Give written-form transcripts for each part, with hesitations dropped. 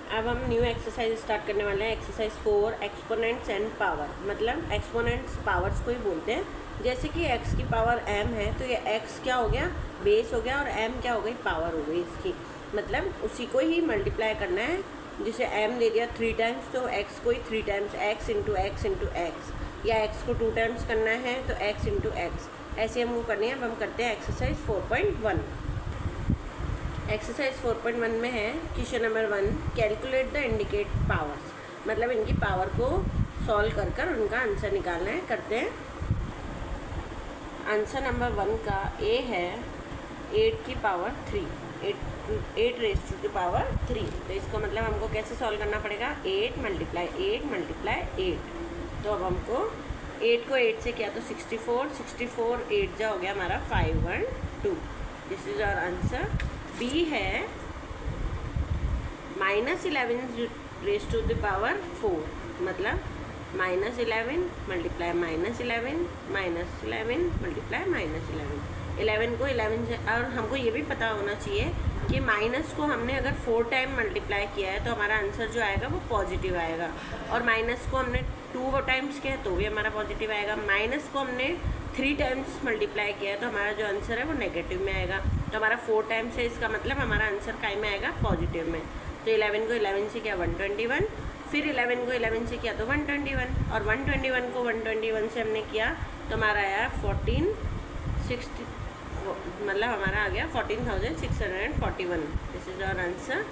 अब हम new exercise start करने वाले हैं। एक्सरसाइज 4 एक्सपोनेंट्स एंड पावर, मतलब एक्सपोनेंट्स पावर्स को ही बोलते हैं। जैसे कि x की पावर m है तो ये x क्या हो गया, बेस हो गया, और m क्या हो गई, पावर हो गई इसकी। मतलब उसी को ही मल्टीप्लाई करना है। जिसे m दे दिया 3 टाइम्स तो x को ही 3 times x into x into x, या x को 2 टाइम्स करना है तो x इंटू एक्स, ऐसे हमको करनी है। अब हम करते हैं एक्सरसाइज 4.1। एक्सरसाइज 4.1 में है question number 1, calculate the indicate powers, मतलब इनकी पावर को सॉल्व कर कर उनका आंसर निकालना है। करते हैं। आंसर नंबर 1 का a है 8 की power 3, 8 raise to the power 3। तो इसको मतलब हमको कैसे सॉल्व करना पड़ेगा, 8 मल्टीप्लाई 8 मल्टीप्लाई 8। तो अब हमको 8 को 8 से किया तो 64, 64 8 जा हो गया हमारा 512। This is our answer. b है -11 रेज़ टू द पावर 4, मतलब -11 मल्टीप्लाई -11 -11 मल्टीप्लाई -11। 11 को 11 से, और हमको ये भी पता होना चाहिए कि माइनस को हमने अगर 4 टाइम मल्टीप्लाई किया है तो हमारा आंसर जो आएगा वो पॉजिटिव आएगा, और माइनस को हमने 2 टाइम्स किया है तो भी हमारा पॉजिटिव आएगा। माइनस को हमने 3 टाइम्स मल्टीप्लाई किया है तो हमारा जो आंसर है वो नेगेटिव में आएगा। तो हमारा 4 टाइम्स है, इसका मतलब हमारा आंसर काय में आएगा, पॉजिटिव में। तो 11 को 11 से किया 121, फिर 11 को 11 से किया तो 121, और 121 को 121 से हमने किया तो हमारा आया 1460, मतलब हमारा आ गया 14,641। This is our answer.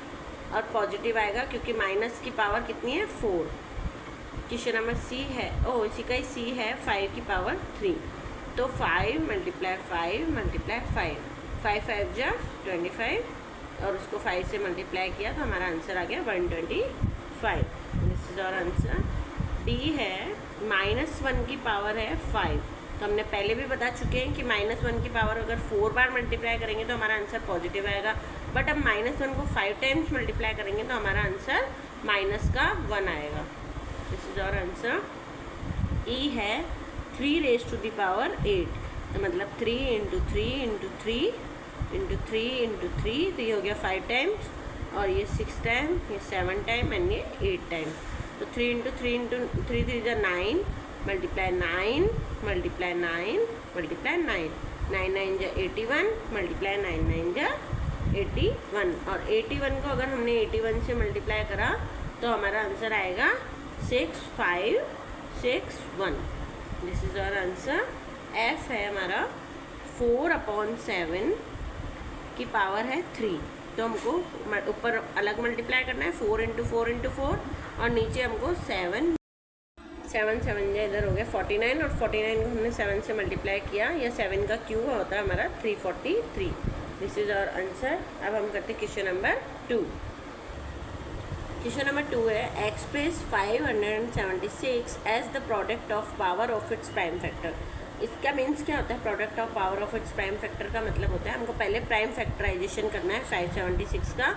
और पॉजिटिव आएगा क्योंकि माइनस की पावर कितनी है, 4। क्वेश्चन नंबर सी है, इसी का ही सी है 5 की पावर 3। तो 5 मल्टीप्लाई 5 मल्टीप्लाई 5, 5 5 जा 25, और उसको 5 से मल्टीप्लाई किया तो हमारा आंसर आ गया 125। This is our answer. D है -1 की पावर है 5। तो हमने पहले भी बता चुके हैं कि -1 की पावर अगर 4 बार मल्टीप्लाई करेंगे तो हमारा आंसर पॉजिटिव आएगा, बट अब -1 को 5 टाइम्स मल्टीप्लाई करेंगे तो हमारा आंसर -1 आएगा। This is our answer. E है 3 रेज़ टू द पावर 8, तो मतलब 3 इंटू 3 इंटू 3 इंटू 3 इंटू 3, तो ये हो गया 5 टाइम्स, और ये 6 टाइम, ये 7 टाइम, एंड ये 8 टाइम। तो 3 इंटू 3 इंटू 3 3 जा 9 मल्टीप्लाई 9 मल्टीप्लाई 9 मल्टीप्लाई 9, 9 9 जा 81 मल्टीप्लाई 9 9 जा 81, और 81 को अगर हमने 81 से मल्टीप्लाई करा तो हमारा आंसर आएगा 6561। This is our answer. F है हमारा 4/7 की पावर है 3। तो हमको ऊपर अलग मल्टीप्लाई करना है, 4 इंटू 4 इंटू 4, और नीचे हमको 7 7 जा इधर हो गया 49, और 49 को हमने 7 से मल्टीप्लाई किया, या 7 का क्यूब होता है हमारा 343। This is our answer. अब हम करते हैं क्वेश्चन नंबर 2। क्वेश्चन नंबर 2 है express 576 as the product of power of its prime factor. इसका मीन्स क्या होता है, product of power of its prime factor का मतलब होता है हमको पहले प्राइम फैक्टराइजेशन करना है 576 का,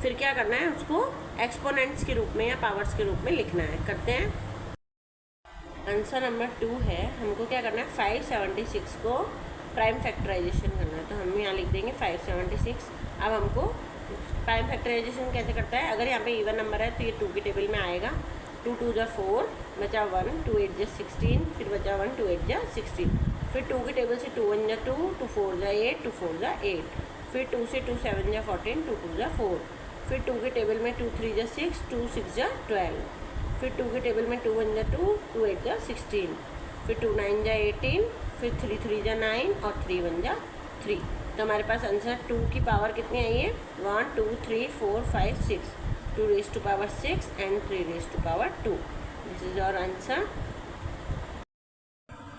फिर क्या करना है, उसको एक्सपोनेंट्स के रूप में या पावर्स के रूप में लिखना है। करते हैं। आंसर नंबर 2 है, हमको क्या करना है, 576 को प्राइम फैक्टराइजेशन करना है। तो हम यहाँ लिख देंगे 576। अब हमको प्राइम फैक्टराइजेशन कैसे करता है, अगर यहाँ पे इवन नंबर है तो ये 2 की टेबल में आएगा। 2 2 जा 4, बचा 1, 2 8 जा 16, फिर बचा 1, 2 8 जा 16, फिर 2 की टेबल से 2 1 जा 2, 2 4 जा 8, 2 4 जा 8, फिर 2 से 2 7 जा 14, 2 2 जा 4, फिर 2 की टेबल में 2 3 जा 6, 2 6 जा 12, फिर 2 की टेबल में 2 1 जा 2, 2 8 जा 16, फिर 2 9 जा 18, फिर 3 3 जा 9, और 3 1 जा 3। तो हमारे पास आंसर 2 की पावर कितनी आई है, 1 2 3 4 5 6, 2 raise to power 6 and 3 raise to power 2। This is our answer.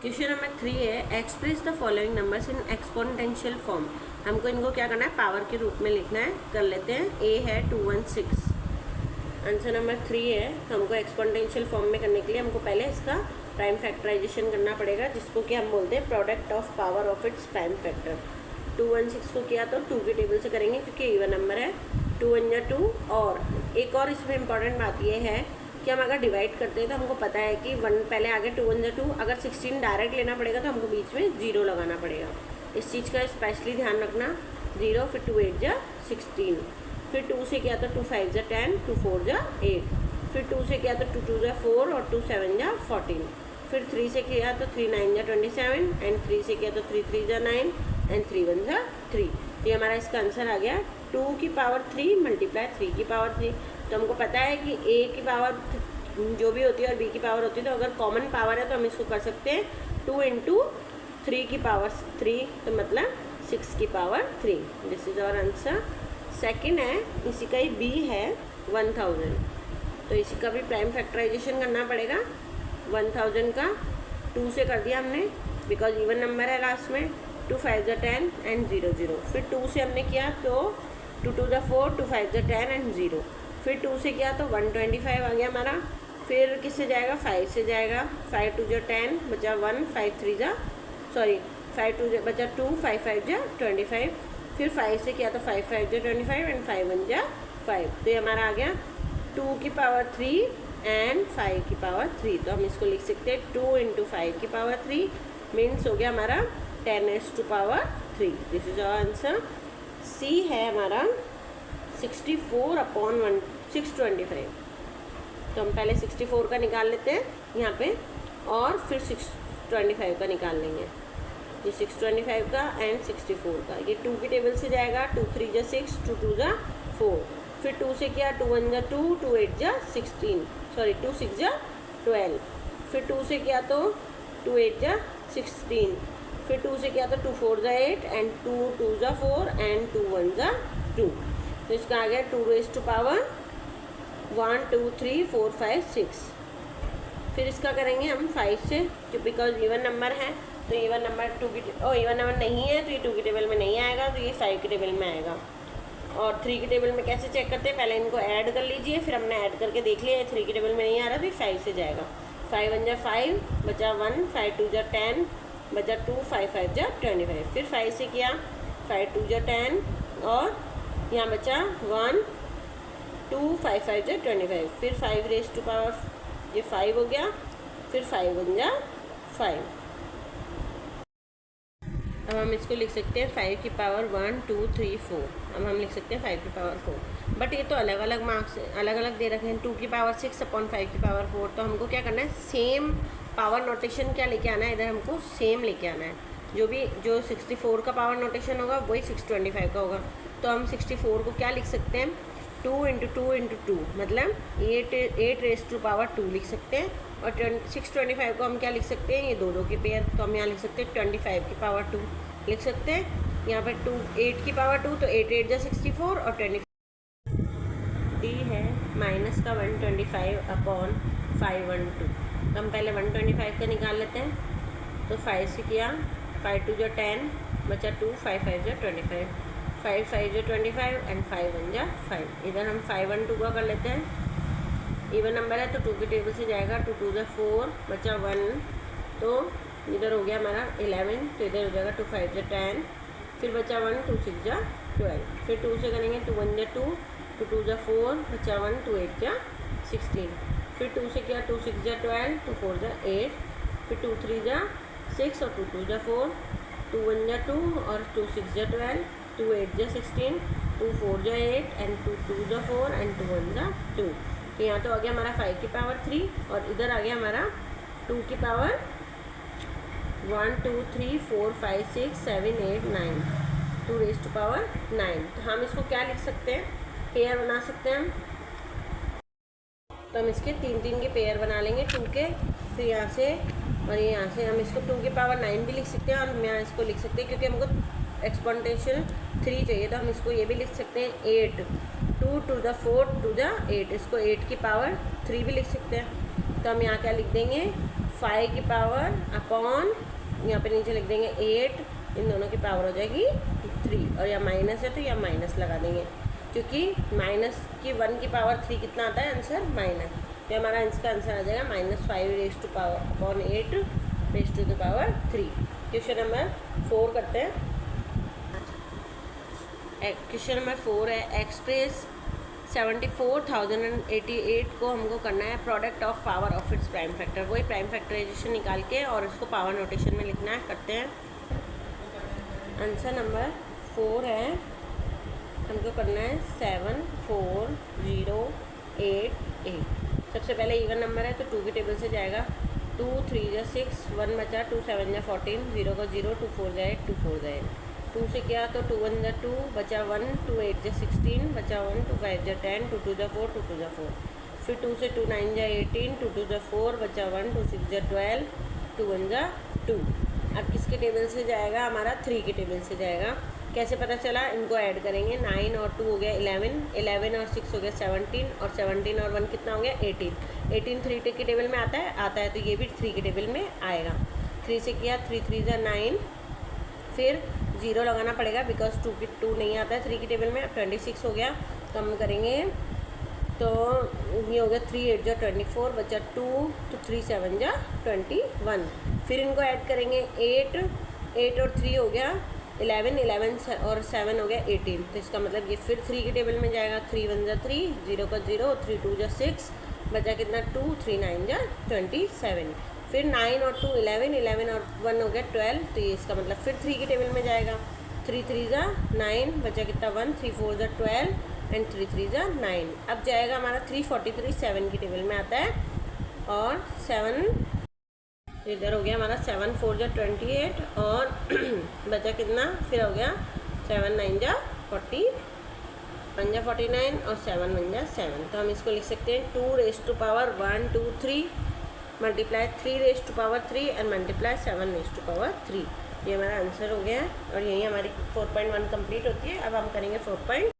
Question number 3 है express the following numbers in exponential form. हमको इनको क्या करना है, पावर के रूप में लिखना है। कर लेते हैं। ए है 216। आंसर नंबर 3 है, तो हमको एक्सपोनेंशियल फॉर्म में करने के लिए हमको पहले इसका प्राइम फैक्टराइजेशन करना पड़ेगा, जिसको कि हम बोलते हैं product of power of its prime factor. 216 को किया तो 2 की टेबल से करेंगे क्योंकि इवन नंबर है, 2 1 जा 2, और एक और इसमें इंपॉर्टेंट बात ये है कि हम अगर डिवाइड करते हैं तो हमको पता है कि 1 पहले आगे 2 1 जा 2, अगर 16 डायरेक्ट लेना पड़ेगा तो हमको बीच में 0 लगाना पड़ेगा। इस चीज़ का स्पेशली ध्यान रखना। 0, फिर 2 8 जा 16, फिर 2 से किया तो 2 5 जा 10, 2 4 जा 8, फिर 2 से किया तो 2 2 जा 4 और 2 7 जा 14, फिर 3 से किया तो 3 9 जा 27 एंड 3 से किया तो 3 3 जा 9 एंड 3 1 जा 3। ये हमारा इसका आंसर आ गया 2 की पावर 3 मल्टीप्लाई 3 की पावर 3। तो हमको पता है कि a की पावर जो भी होती है और b की पावर होती है, तो अगर कॉमन पावर है तो हम इसको कर सकते हैं 2 इंटू 3 की पावर 3, तो मतलब 6 की power 3। This is our answer. Second है, इसी का ही b है 1000, तो इसी का भी प्राइम फैक्टराइजेशन करना पड़ेगा। 1000 का 2 से कर दिया हमने बिकॉज इवन नंबर है लास्ट में, 2 5 जा 10 एंड 0 0, फिर 2 से हमने किया तो 2 2 जा 4, 2 5 जा 10 एंड 0, फिर 2 से किया तो 125 आ गया हमारा, फिर किससे जाएगा 5 से जाएगा, 5 2 जा 10 बचा 1, 5 3 जा 5 2 बचा 2, 5 5 जा 25, फिर 5 से किया तो 5 5 जा 25 एंड 5 1 जा 5। तो ये हमारा आ गया 2 की पावर 3 एंड 5 की पावर 3। तो हम इसको लिख सकते हैं 2 इंटू 5 की पावर 3 मीन्स हो गया हमारा 10 to power 3। This is our answer. C है हमारा 64 625। तो हम पहले 64 का निकाल लेते हैं यहाँ पे और फिर 625 का निकाल लेंगे। ये 625 का एंड 64 का, ये 2 की टेबल से जाएगा, 2 3 जा 6, 2 2 जा 4, फिर 2 से किया 2 1 जा 2, 2 8 जा 16, 2 6 जा 12, फिर 2 से किया तो 2 8 जा 16, फिर 2 से किया तो 2 4 जा 8 एंड 2 2 जा 4 एंड 2 1 जा 2। तो इसका आ गया 2 रेज़ टू पावर 1 2 3 4 5 6। फिर इसका करेंगे हम 5 से, बिकॉज इवन नंबर है तो इवन नंबर इवन नंबर नहीं है तो ये 2 की टेबल में नहीं आएगा, तो ये 5 की टेबल में आएगा। और 3 की टेबल में कैसे चेक करते हैं, पहले इनको ऐड कर लीजिए, फिर हमने ऐड करके देख लिया 3 की टेबल में नहीं आ रहा तो ये 5 से जाएगा। 5 1 जा 5 बचा 1, 5 2 जा 10 बचा 2, 5 5 जा 25, फिर 5 से किया 5 2 जा 10 और यहाँ बचा 1 2 5 5 जा 25, फिर 5 रेज़ टू पावर ये 5 हो गया, फिर 5 1 जा 5। अब हम इसको लिख सकते हैं 5 की पावर 1 2 3 4। अब हम लिख सकते हैं 5 की पावर 4, बट ये तो अलग अलग मार्क्स अलग अलग दे रखे हैं। 2 की पावर 6 अपॉन 5 की पावर 4, तो हमको क्या करना है, सेम पावर नोटेशन क्या लेके आना है, इधर हमको सेम लेके आना है। जो 64 का पावर नोटेशन होगा वही 625 का होगा। तो हम 64 को क्या लिख सकते हैं, 2 इंटू 2 इंटू 2 मतलब 8 रेज़ टू पावर 2 लिख सकते हैं। और 625 को हम क्या लिख सकते हैं, ये दो के पेयर, तो हम यहाँ लिख सकते हैं 25 की पावर 2 लिख सकते हैं। यहाँ पर 8 की पावर 2 तो 8 8 जा 64 और 25 डी है माइनस का 125 अपॉन 512। तो हम पहले 125 का निकाल लेते हैं। तो 5 से किया 5 2 जा 10 बचा 2, 5 5 जा 25, 5 5 जा 25 एंड 5 1 जा 5। इधर हम 5 1 2 का कर लेते हैं, इवन नंबर है तो 2 की टेबल से जाएगा, 2 2 जा 4 बचा 1, तो इधर हो गया हमारा 11, तो इधर हो जाएगा 2 5 जा 10, फिर बचा 1 2 6 जा 12, फिर 2 से करेंगे 2 1 जा 2, 2 2 जा 4 बचा 1, 2 8 जा 16, फिर 2 से किया 2 6 जा 12, 2 4 जा 8, फिर 2 3 जा 6 और 2 2 जा 4, 2 1 जा 2 और 2 6 जा 12, 2 8 जा 16, 2 4 जा 8 एंड 2 2 जा 4 एंड 2 1 जा 2। तो यहाँ तो आ गया हमारा 5 की पावर 3 और इधर आ गया हमारा 2 की पावर 1 2 3 4 5 6 7 8 9, 2 रेज़ टू पावर 9। तो हम इसको क्या लिख सकते हैं, पेयर बना सकते हैं हम। तो हम इसके 3 3 के पेयर बना लेंगे 2 के, फिर यहाँ से और यहाँ से हम इसको 2 की पावर 9 भी लिख सकते हैं और हम यहाँ इसको लिख सकते हैं क्योंकि हमको एक्सपोनेंशियल 3 चाहिए, तो हम इसको ये भी लिख सकते हैं 8 2 2 जा 4 2 जा 8, इसको 8 की पावर 3 भी लिख सकते हैं। तो हम यहाँ क्या लिख देंगे 5 की पावर अपॉन यहाँ पे नीचे लिख देंगे 8, इन दोनों की पावर हो जाएगी 3 और यहाँ माइनस है तो यहाँ माइनस लगा देंगे क्योंकि माइनस की 1 की पावर 3 कितना आता है आंसर माइनस, तो हमारा इसका आंसर आ जाएगा -5 raise to power upon 8 raise to the power 3। Question number 4 करते हैं। क्वेश्चन नंबर 4 है एक्सप्रेस 74,088 को हमको करना है product of power of its prime factor, वही प्राइम फैक्टराइजेशन निकाल के और उसको पावर नोटेशन में लिखना है। करते हैं। आंसर नंबर 4 है हमको करना है 7 4 0 8 8। सबसे पहले इवन नंबर है तो 2 की टेबल से जाएगा। 2 3 जा 6, 1 बचा, 2 7 जा 14, 0 का 0, 2 4 जा 8, 2 4 जा 8। 2 से किया तो 2 1 जा 2, बचा 1, 2 8 जा 16, बचा 1, 2 5 जा 10, 2 2 जा 4, 2 2 जा 4। फिर 2 से 2 9 जा 18, 2 2 जा 4, बचा 1, 2 6 जा 12, 2 1 जा 2। अब किसके टेबल से जाएगा? हमारा 3 के टेबल से जाएगा। कैसे पता चला? इनको ऐड करेंगे। 9 और 2 हो गया 11, 11 और 6 हो गया 17, और 17 और 1 कितना हो गया 18। 18 3 के टेबल में आता है तो ये भी 3 के टेबल में आएगा। 3 से किया 3 3 जा 9, फिर 0 लगाना पड़ेगा बिकॉज 2 नहीं आता है 3 की टेबल में। अब 26 हो गया तो हम करेंगे, तो ये हो गया 3 8 जा 24, बचा 2, तो 3 7 जा 21। फिर इनको ऐड करेंगे। 8 और 3 हो गया 11, 11 और 7 हो गया 18। तो इसका मतलब ये फिर 3 के टेबल में जाएगा। 3 1 जा 3, 0 का 0, 3 2 जा 6, बचा कितना 2, 3 9 जा 27। फिर 9 और 2 11, 11 और 1 हो गया 12। तो ये इसका मतलब फिर 3 के टेबल में जाएगा। 3 3 जा 9, बचा कितना 1, 3 4 जा 12 एंड 3 3 जा 9। अब जाएगा हमारा 343 7 की टेबल में आता है, और 7 इधर हो गया हमारा 7 4 जा 28, और बचा कितना फिर हो गया 7 9 जा 40, 1 जा 49, और 7 1 जा 7। तो हम इसको लिख सकते हैं 2 raised to power 1 2 3 multiply 3 raised to power 3 and multiply 7 raised to power 3। ये हमारा आंसर हो गया है, और यही हमारी 4.1 कंप्लीट होती है। अब हम करेंगे 4.